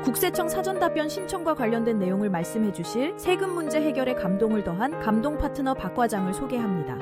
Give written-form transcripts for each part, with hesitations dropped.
국세청 사전답변 신청과 관련된 내용을 말씀해 주실 세금 문제 해결에 감동을 더한 감동 파트너 박 과장을 소개합니다.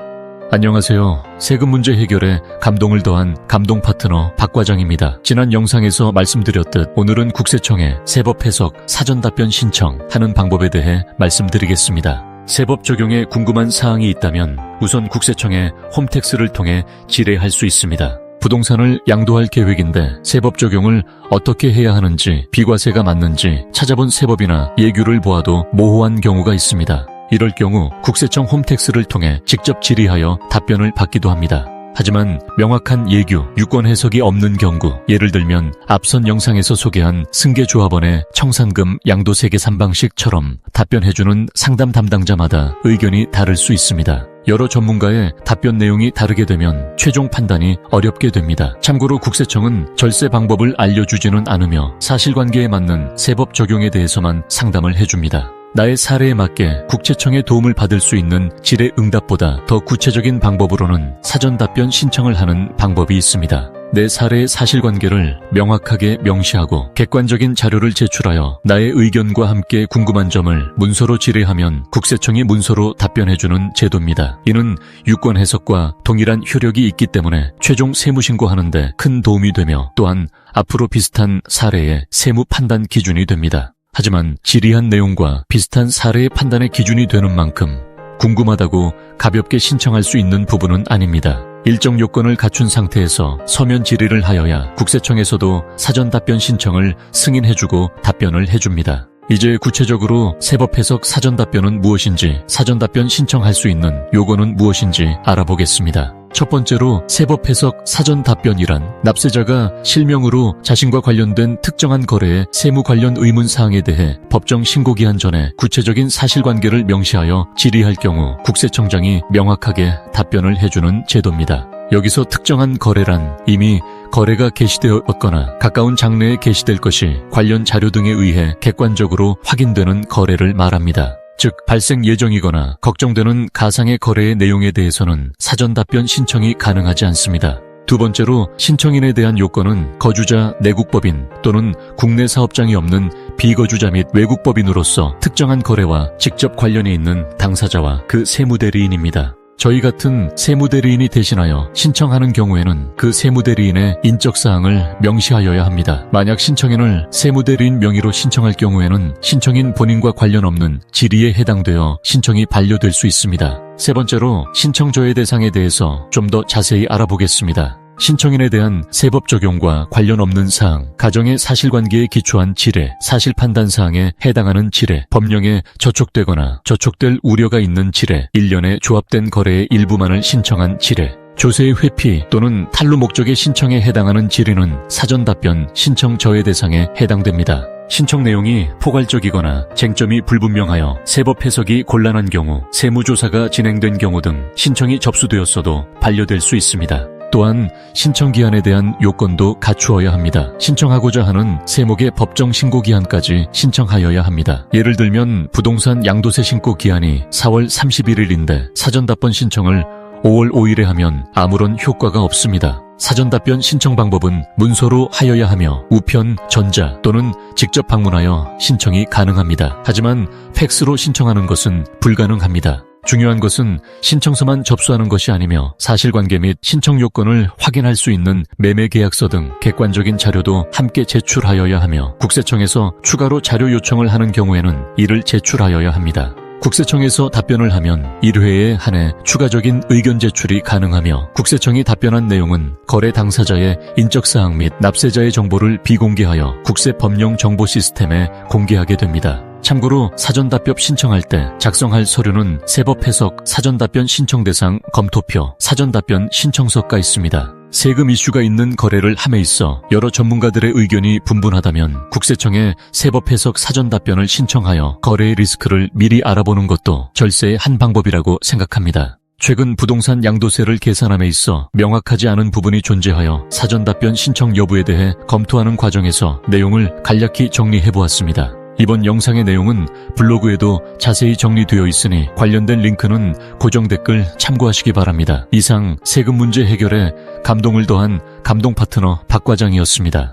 안녕하세요. 세금 문제 해결에 감동을 더한 감동 파트너 박 과장입니다. 지난 영상에서 말씀드렸듯 오늘은 국세청에 세법 해석 사전답변 신청하는 방법에 대해 말씀드리겠습니다. 세법 적용에 궁금한 사항이 있다면 우선 국세청에 홈택스를 통해 질의할 수 있습니다. 부동산을 양도할 계획인데 세법 적용을 어떻게 해야 하는지, 비과세가 맞는지 찾아본 세법이나 예규를 보아도 모호한 경우가 있습니다. 이럴 경우 국세청 홈택스를 통해 직접 질의하여 답변을 받기도 합니다. 하지만 명확한 예규, 유권 해석이 없는 경우, 예를 들면 앞선 영상에서 소개한 승계조합원의 청산금 양도세계 3방식처럼 답변해주는 상담 담당자마다 의견이 다를 수 있습니다. 여러 전문가의 답변 내용이 다르게 되면 최종 판단이 어렵게 됩니다. 참고로 국세청은 절세 방법을 알려주지는 않으며 사실관계에 맞는 세법 적용에 대해서만 상담을 해줍니다. 나의 사례에 맞게 국세청의 도움을 받을 수 있는 질의 응답보다 더 구체적인 방법으로는 사전답변 신청을 하는 방법이 있습니다. 내 사례의 사실관계를 명확하게 명시하고 객관적인 자료를 제출하여 나의 의견과 함께 궁금한 점을 문서로 질의하면 국세청이 문서로 답변해주는 제도입니다. 이는 유권 해석과 동일한 효력이 있기 때문에 최종 세무신고하는 데 큰 도움이 되며 또한 앞으로 비슷한 사례의 세무 판단 기준이 됩니다. 하지만 질의한 내용과 비슷한 사례의 판단의 기준이 되는 만큼 궁금하다고 가볍게 신청할 수 있는 부분은 아닙니다. 일정 요건을 갖춘 상태에서 서면 질의를 하여야 국세청에서도 사전답변 신청을 승인해주고 답변을 해줍니다. 이제 구체적으로 세법 해석 사전답변은 무엇인지, 사전답변 신청할 수 있는 요건은 무엇인지 알아보겠습니다. 첫 번째로 세법 해석 사전답변이란 납세자가 실명으로 자신과 관련된 특정한 거래의 세무 관련 의문사항에 대해 법정 신고기한 전에 구체적인 사실관계를 명시하여 질의할 경우 국세청장이 명확하게 답변을 해주는 제도입니다. 여기서 특정한 거래란 이미 거래가 개시되었거나 가까운 장래에 개시될 것이 관련 자료 등에 의해 객관적으로 확인되는 거래를 말합니다. 즉 발생 예정이거나 걱정되는 가상의 거래의 내용에 대해서는 사전답변 신청이 가능하지 않습니다. 두 번째로 신청인에 대한 요건은 거주자, 내국법인 또는 국내 사업장이 없는 비거주자 및 외국법인으로서 특정한 거래와 직접 관련이 있는 당사자와 그 세무대리인입니다. 저희 같은 세무대리인이 대신하여 신청하는 경우에는 그 세무대리인의 인적사항을 명시하여야 합니다. 만약 신청인을 세무대리인 명의로 신청할 경우에는 신청인 본인과 관련 없는 질의에 해당되어 신청이 반려될 수 있습니다. 세 번째로 신청 조회 대상에 대해서 좀 더 자세히 알아보겠습니다. 신청인에 대한 세법 적용과 관련 없는 사항, 가정의 사실관계에 기초한 질의, 사실판단사항에 해당하는 질의, 법령에 저촉되거나 저촉될 우려가 있는 질의, 일련의 조합된 거래의 일부만을 신청한 질의, 조세의 회피 또는 탈루 목적의 신청에 해당하는 질의는 사전답변 신청 저해 대상에 해당됩니다. 신청 내용이 포괄적이거나 쟁점이 불분명하여 세법 해석이 곤란한 경우, 세무조사가 진행된 경우 등 신청이 접수되었어도 반려될 수 있습니다. 또한 신청 기한에 대한 요건도 갖추어야 합니다. 신청하고자 하는 세목의 법정 신고 기한까지 신청하여야 합니다. 예를 들면 부동산 양도세 신고 기한이 4월 31일인데 사전답변 신청을 5월 5일에 하면 아무런 효과가 없습니다. 사전답변 신청 방법은 문서로 하여야 하며 우편, 전자 또는 직접 방문하여 신청이 가능합니다. 하지만 팩스로 신청하는 것은 불가능합니다. 중요한 것은 신청서만 접수하는 것이 아니며 사실관계 및 신청 요건을 확인할 수 있는 매매계약서 등 객관적인 자료도 함께 제출하여야 하며 국세청에서 추가로 자료 요청을 하는 경우에는 이를 제출하여야 합니다. 국세청에서 답변을 하면 1회에 한해 추가적인 의견 제출이 가능하며 국세청이 답변한 내용은 거래 당사자의 인적사항 및 납세자의 정보를 비공개하여 국세법령 정보 시스템에 공개하게 됩니다. 참고로 사전답변 신청할 때 작성할 서류는 세법 해석 사전답변 신청 대상 검토표, 사전답변 신청서가 있습니다. 세금 이슈가 있는 거래를 함에 있어 여러 전문가들의 의견이 분분하다면 국세청에 세법 해석 사전답변을 신청하여 거래의 리스크를 미리 알아보는 것도 절세의 한 방법이라고 생각합니다. 최근 부동산 양도세를 계산함에 있어 명확하지 않은 부분이 존재하여 사전답변 신청 여부에 대해 검토하는 과정에서 내용을 간략히 정리해보았습니다. 이번 영상의 내용은 블로그에도 자세히 정리되어 있으니 관련된 링크는 고정 댓글 참고하시기 바랍니다. 이상 세금 문제 해결에 감동을 더한 감동 파트너 박 과장이었습니다.